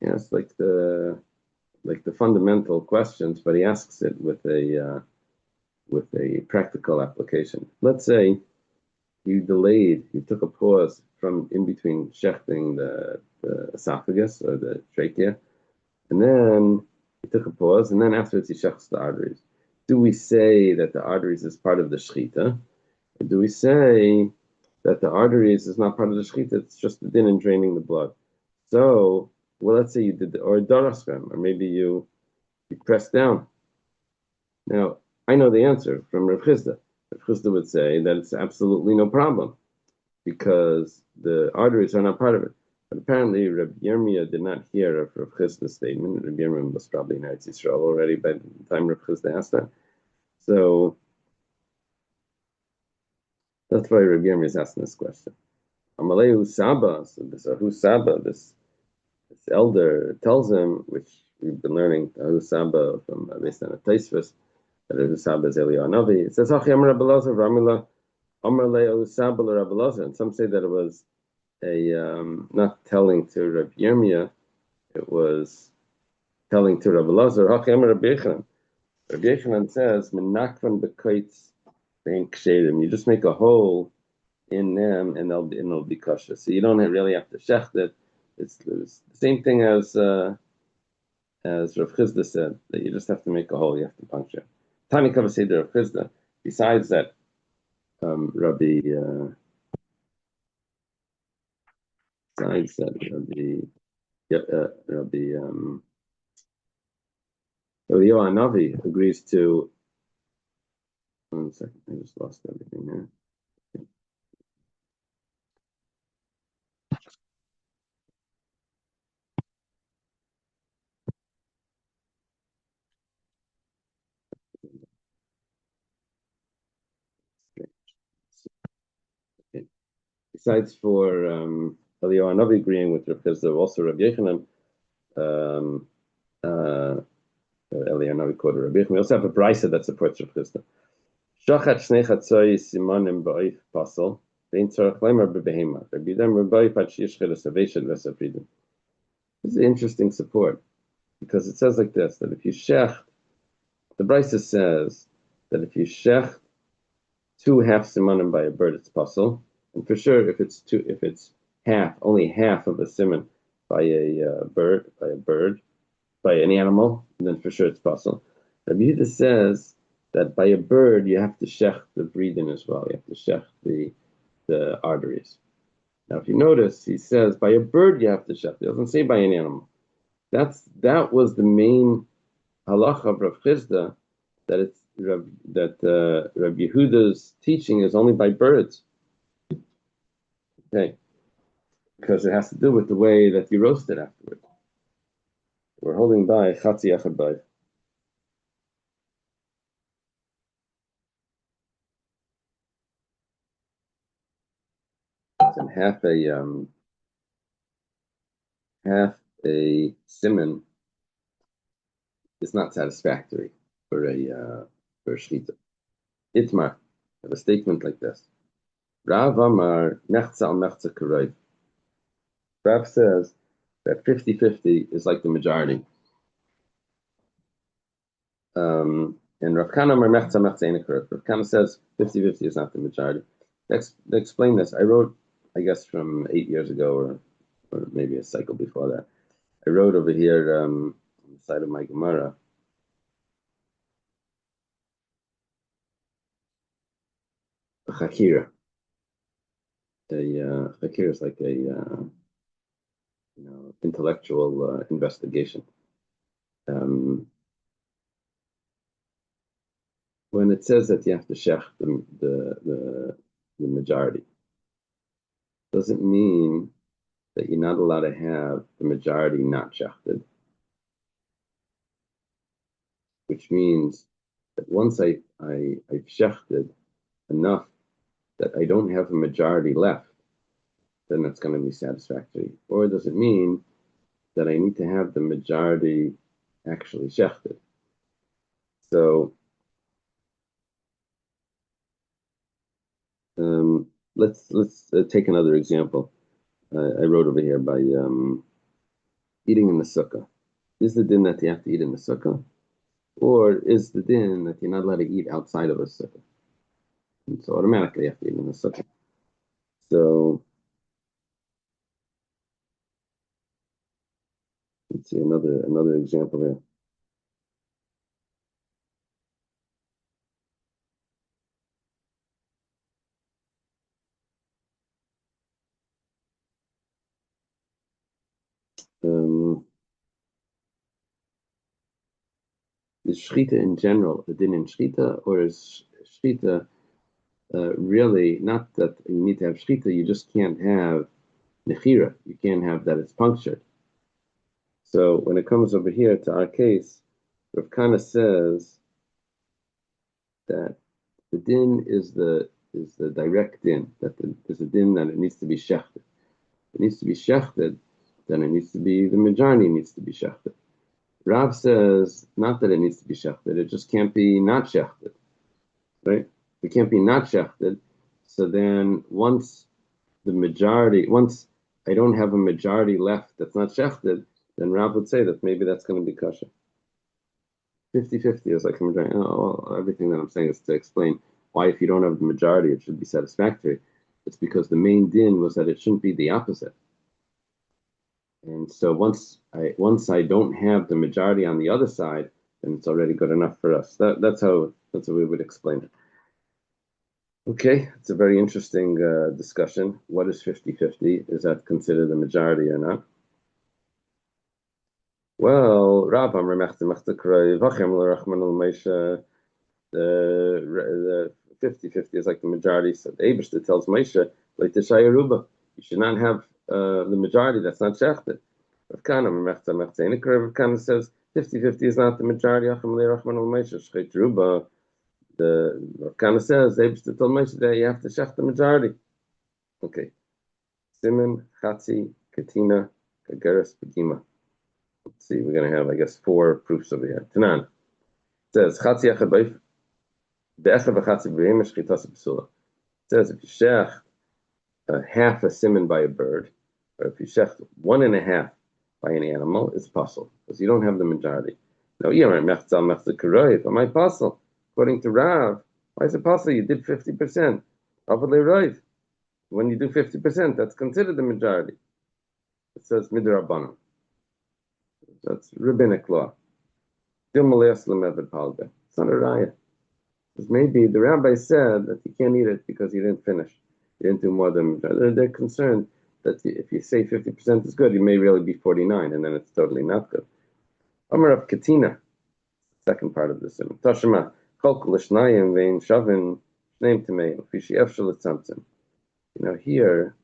A: Yes, like the fundamental questions, but he asks it with a practical application. Let's say you took a pause from in between shechting the esophagus or the trachea, and then you took a pause, and then afterwards you shechs the arteries. Do we say that the arteries is part of the shechita? Or do we say that the arteries is not part of the shechita, it's just the din in draining the blood? So, well, let's say you did or darasfem, or maybe you pressed down. Now, I know the answer from Rav Chisda. Rav Chisda would say that it's absolutely no problem because the arteries are not part of it. But apparently, Rabbi Yirmiyah did not hear of Rav Chisda's statement. Rabbi Yirmiyah was probably in Eretz Yisrael already by the time Rav Chisda asked that. So that's why Rabbi Yirmiyah is asking this question. Amalei Saba, so this elder tells him, which we've been learning, Saba from based on a Taisvus, that Saba is Eliyahu Navi. It says, and some say that it was not telling to Rabbi Yirmiyah, it was telling to Rabbi Elazar. Rabbi Yochanan says, you just make a hole in them and they'll be kosher. So you don't really have to shecht it. It's the same thing as Rav Chisda said, that you just have to make a hole, you have to puncture. Tani Kava said Rav Chisda. Besides that, Rabbi Yohan Navi agrees to. One second, I just lost everything here. He besides for Eliyahu Hanavi agreeing with Rav Chisda, also Rabbi Yechanan, Eliyahu Hanavi quoted Rabbi Yechanan. We also have a brisa that supports Rav Chisda. Shachat shnei chatzoi simanim ba'if pasal, vein tzarach lemer bebehema. Rabbi Yudam Rabbi Pat sheyishchel esaveshet v'esafridim. This is an interesting support, because it says like this, that if you shecht, the brisa says that if you shecht 2 half simanim by a bird, it's pasal. And for sure, if it's half, only half of a siman by a bird, by any animal, then for sure it's pasal. Rabbi Yehuda says that by a bird you have to shech the breathing as well. You have to shech the arteries. Now, if you notice, he says by a bird you have to shech. He doesn't say by an animal. That was the main halacha of Rav Chisda, that Rabbi Yehuda's teaching is only by birds. Okay, because it has to do with the way that you roast it afterwards. We're holding by chatzi echad by. And half a siman is not satisfactory for a shechita. Itmar, have a statement like this. Rav Amar mechza al mechza karoiv. Rav says that 50-50 is like the majority. And Rav Kana Amar mechza mechza ain't karoiv. Rav Kana says 50-50 is not the majority. To explain this, I wrote, I guess from 8 years ago, or maybe a cycle before that, I wrote over here on the side of my Gemara, a chakira. A chakira is like a intellectual investigation. When it says that you have to shech the majority, doesn't mean that you're not allowed to have the majority not shechted. Which means that once I've shechted enough that I don't have a majority left, then that's going to be satisfactory. Or does it mean that I need to have the majority actually shechted? So let's take another example. I wrote over here by eating in the sukkah. Is the din that you have to eat in the sukkah? Or is the din that you're not allowed to eat outside of a sukkah? And so automatically you have to eat in the sukkah. So let's see another example here. Is shchita in general a din in shchita, or is shchita really not that you need to have shchita, you just can't have nechira, you can't have that it's punctured? So when it comes over here to our case, Rav Kana says that the din is the direct din, that there's a din that it needs to be shechted. It needs to be shechted, then it needs to be, the majority needs to be shechted. Rav says not that it needs to be shechted, it just can't be not shechted, right? It can't be not shechted. So then once I don't have a majority left that's not shechted, then Rav would say that maybe that's going to be kosher. 50-50 is like a majority. Everything that I'm saying is to explain why if you don't have the majority, it should be satisfactory. It's because the main din was that it shouldn't be the opposite. And so once I don't have the majority on the other side, then it's already good enough for us. That's how we would explain it. Okay, it's a very interesting discussion. What is 50-50? Is that considered a majority or not? Well, Rav Amar mechta mechta karoiv v'chem l'rachman l'Moshe. The 50-50 is like the majority. So the Eibishter tells Moshe, like the Shayaruba, you should not have the majority that's not shechted. Rav Kana mechta mechta ain't karoiv. Rav Kana says 50-50 is not the majority. V'chem l'rachman l'Moshe shcheit ruba. The Rav Kana says the Eibishter told Moshe that you have to shech the majority. Okay, Siman, Chatzi, Katina, Kagaris, Begima. Let's see, we're going to have, I guess, 4 proofs over here. Tanan. It says, Chatzi Echad Baif, Be'echad V'Chatzi B'Behem Shchitas B'Sula. It says, if you shech half a siman by a bird, or if you shech 1.5 by an animal, it's possible, because you don't have the majority. Now, am I possible? According to Rav, why is it possible? You did 50%. When you do 50%, that's considered the majority. It says midrabanan. That's rabbinic law. It's not a raya. Because maybe the rabbi said that you can't eat it because you didn't finish. You didn't do more than majority. They're concerned that if you say 50% is good, you may really be 49, and then it's totally not good. Amar of Katina, second part of the simon. Tashema, Cholkul Shnayim Vein Shavin Shneim Tamei Fishi Efshel Tzamtzim. Here,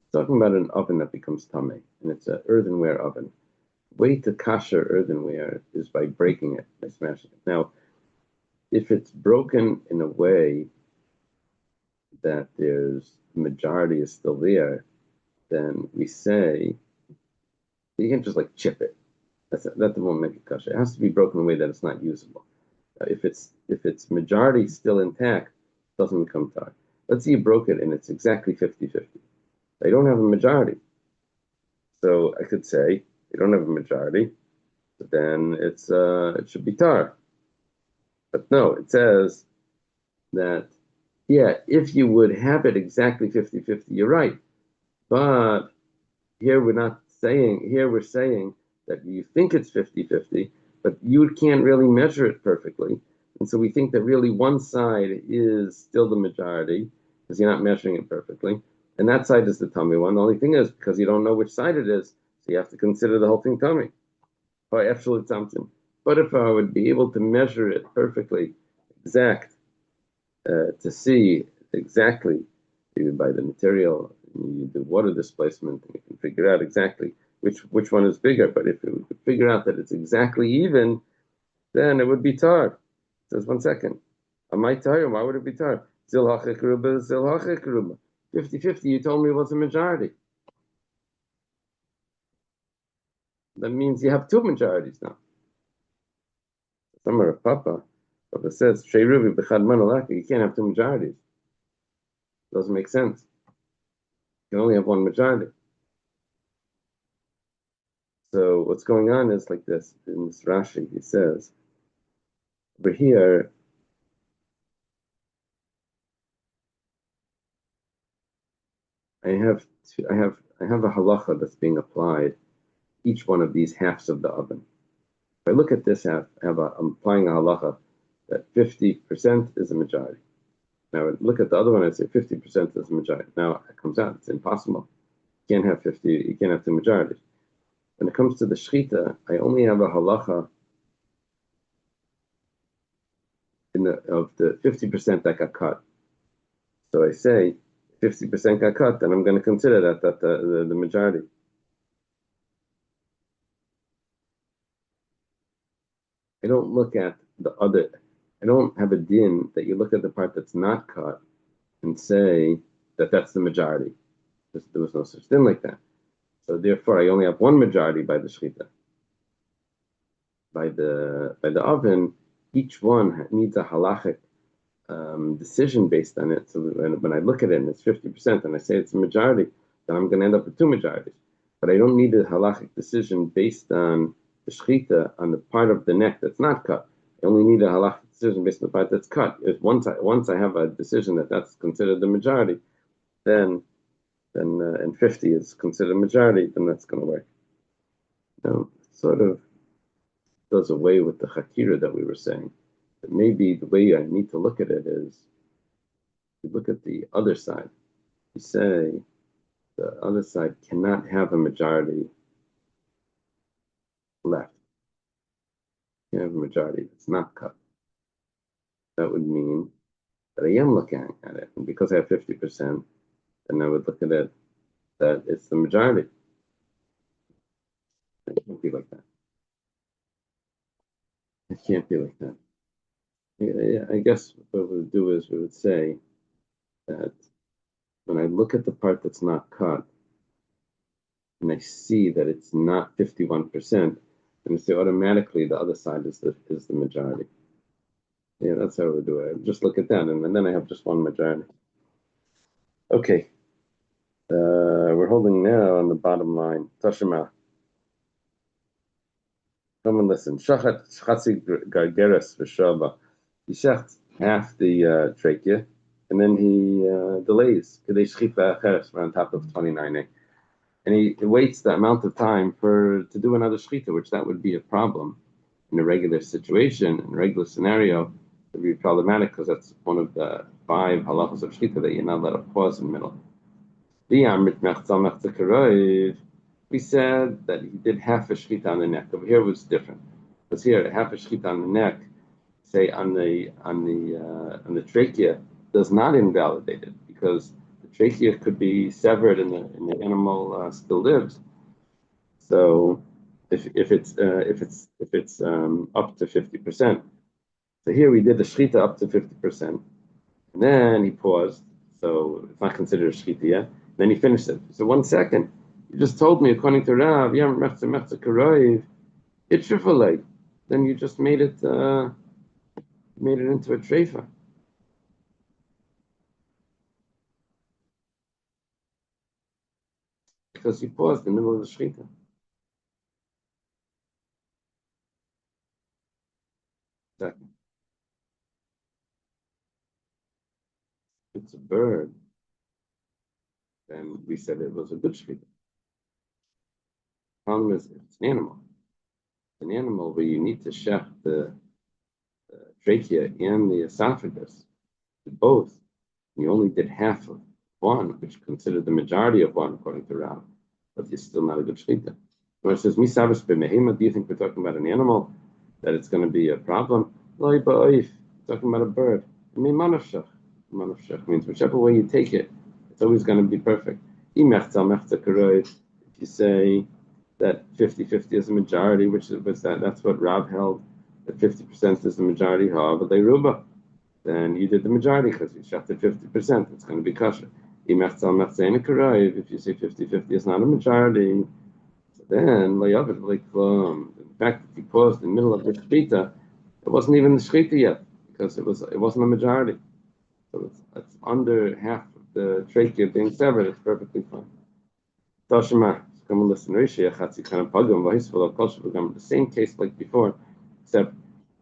A: it's talking about an oven that becomes tamei, and it's an earthenware oven. The way to kasher earthenware is by breaking it, by smashing it. Now, if it's broken in a way that there's the majority is still there, then we say you can't just like chip it. That won't make it kasher. It has to be broken in a way that it's not usable. If its majority is still intact, it doesn't become tar. Let's say you broke it and it's exactly 50-50. They don't have a majority. So I could say they don't have a majority, but then it should be tar. But no, it says that, yeah, if you would have it exactly 50-50, you're right. But here we're saying that you think it's 50-50, but you can't really measure it perfectly. And so we think that really one side is still the majority because you're not measuring it perfectly. And that side is the tummy one. The only thing is, because you don't know which side it is, so you have to consider the whole thing tummy. By absolute something. But if I would be able to measure it perfectly, exact, to see exactly, even by the material, you do water displacement, and you can figure out exactly which one is bigger. But if we could figure out that it's exactly even, then it would be tar. It says 1 second. Am I tar? Why would it be tar? Zil hachik ruba, zil hachik ruba. 50-50, you told me it was a majority. That means you have 2 majorities now. Somewhere of Papa says, you can't have 2 majorities. Doesn't make sense. You can only have 1 majority. So what's going on is like this. In this Rashi, he says, over here, I have a halacha that's being applied each one of these halves of the oven. If I look at this half, I'm applying a halacha that 50% is a majority. Now look at the other one, I say 50% is a majority. Now it comes out, it's impossible. You can't have 50, you can't have 2 majorities. When it comes to the shechita, I only have a halacha of the 50% that got cut. So I say 50% got cut, then I'm going to consider that the majority. I don't look at I don't have a din that you look at the part that's not cut and say that that's the majority. There was no such thing like that. So therefore, I only have 1 majority by the shechita. By the oven, each one needs a halachic decision based on it. So when I look at it and it's 50% and I say it's a majority, then I'm going to end up with 2 majorities. But I don't need a halachic decision based on the shechita on the part of the neck that's not cut. I only need a halachic decision based on the part that's cut. If once I have a decision that that's considered the majority, then and 50 is considered majority, then that's going to work. Now, sort of does away with the chakira that we were saying. But maybe the way I need to look at it is, you look at the other side. You say the other side cannot have a majority left. You have a majority that's not cut. That would mean that I am looking at it. And because I have 50%, then I would look at it that it's the majority. It can't be like that. It can't be like that. Yeah, I guess what we would do is we would say that when I look at the part that's not cut, and I see that it's not 51%, then I say automatically the other side is the majority. Yeah, that's how we do it. Just look at that, and then I have just one majority. Okay. We're holding now on the bottom line. Tashima. Come and listen. Shachat chatzi gargeres v'shava. He shechts half the trachea, and then he delays. Kadei shchita acheres. We're on top of 29a. And he waits the amount of time to do another shchita, which that would be a problem in a regular situation, in a regular scenario. It would be problematic because that's one of the 5 halachos of shchita that you're not allowed to pause in the middle. We said that he did half a shchita on the neck. Over here it was different. Because here, half a shchita on the neck, say on the trachea, does not invalidate it because the trachea could be severed and the animal still lives. So if it's up to 50%. So here we did the shchita up to 50%, and then he paused. So it's not considered a shchita yet. Then he finished it. So 1 second. You just told me, according to Rav, then you just made it into a treifa. Because you paused in the middle of the shechita. Second. It's a bird. And we said it was a good shechita. Problem is, it's an animal. It's an animal where you need to shech the trachea and the esophagus, both. You only did half of one, which considered the majority of one, according to Rav, but it's still not a good shechita. When it says misavus b'mehema, do you think we're talking about an animal that it's going to be a problem? Loi ba'oif, talking about a bird. I mean, manavshach. Manavshach means whichever way you take it, it's always going to be perfect. If you say that 50-50 is a majority, that's what Rav held, that 50% is the majority, then you did the majority because you shafted 50%. It's going to be kosher. If you say 50-50 is not a majority, so then in fact, if you paused in the middle of the shechita, it wasn't even the shechita yet because it wasn't a majority. So it's under half of the trachea being severed. It's perfectly fine. Tashima, come and listen. The same case like before, except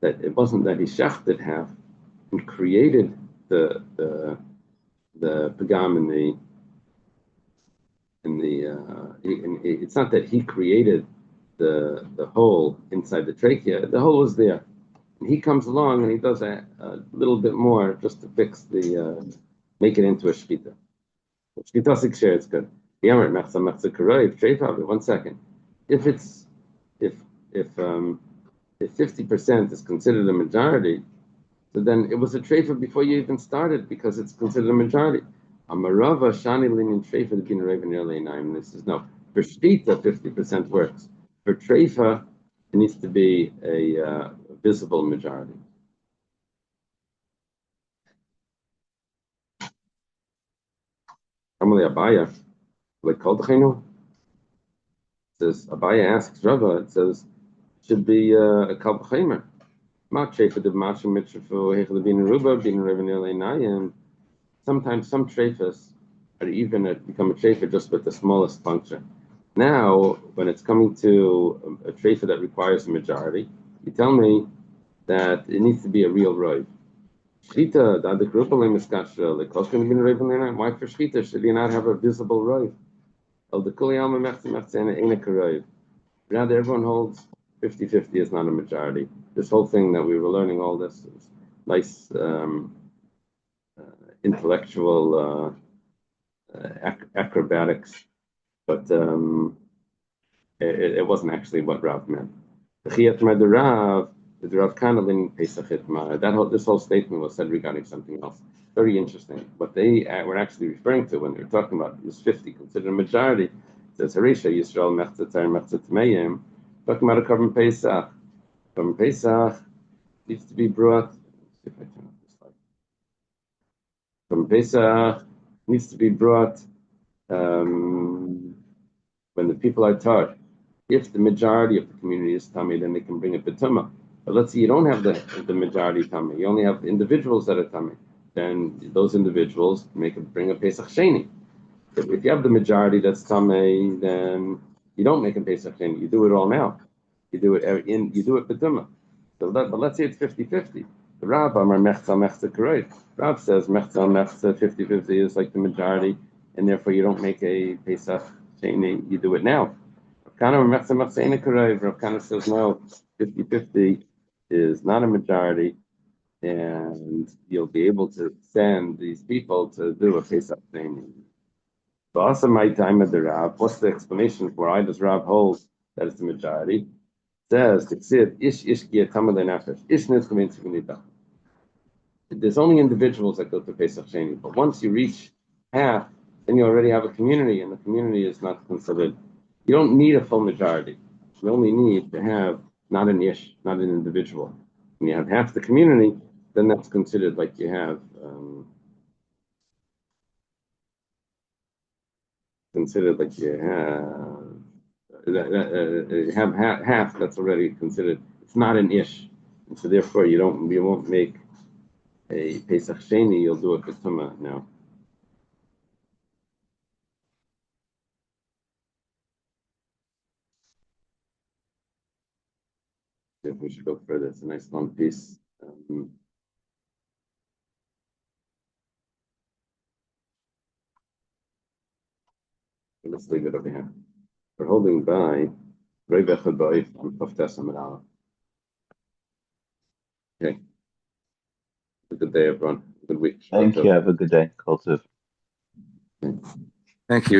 A: that it wasn't that he shechted half and created the pagam it's not that he created the hole inside the trachea. The hole was there, and he comes along and he does a little bit more just to fix make it into a shechita. Shechita sikshir, it's good. 1 second. If 50% is considered a majority, so then it was a treifa before you even started because it's considered a majority. Amarava shani linin treifa to be in raven. This is no. For shchita, 50% works. For treifa, it needs to be a visible majority. Amali Abaya, like Kaldachino, says Abaya asks Rava. It says should be a kalbachaimer. Sometimes some treifas are even become a treifa just with the smallest puncture. Now, when it's coming to a treifa that requires a majority, you tell me that it needs to be a real roiv. Shchita, why for shchita should you not have a visible roiv? Rather, everyone holds 50-50 is not a majority. This whole thing that we were learning, all this is nice intellectual acrobatics, but it wasn't actually what Rav meant. The Rav Kanalin Pesach this whole statement was said regarding something else. Very interesting. What they were actually referring to when they were talking about is 50 considered a majority. It says Harisha Yisrael Mechzatar Mechzatmeim. Talking about a Korban Pesach. Korban Pesach needs to be brought. Let's see if I turn off this slide. Korban Pesach needs to be brought when the people are taught. If the majority of the community is tummy, then they can bring a betuma. But let's say you don't have the majority tummy, you only have individuals that are tummy. Then those individuals bring a Pesach Sheni. If you have the majority that's tummy, then you don't make a Pesach Sheni. You do it all now. You do it betuma. But let's say it's 50-50. The Rab Amar Mechza Mechza Karei. Rab says Mechza Mechza 50-50 is like the majority, and therefore you don't make a Pesach Sheni. You do it now. Rav Kana says no, 50-50 is not a majority, and you'll be able to send these people to do a Pesach Sheni. But also my time at the Rav, what's the explanation for why does Rav hold that it's the majority? It says, Ish Nefesh, Ish there's only individuals that go to Pesach Sheni, but once you reach half, then you already have a community, and the community is not considered. You don't need a full majority. You only need to have not an ish, not an individual. When you have half the community, then that's considered like you have have half. That's already considered. It's not an ish, and so therefore you won't make a Pesach Sheni. You'll do it B'tumah now. If we should go further, it's a nice long piece. Let's leave it over here. We're holding by Rei Bechad Ba'if on Paftes Amid Aleph. Okay. Have a good day, everyone. Good week.
C: Thank you. Have a good day. Kultiv.
F: Thank you.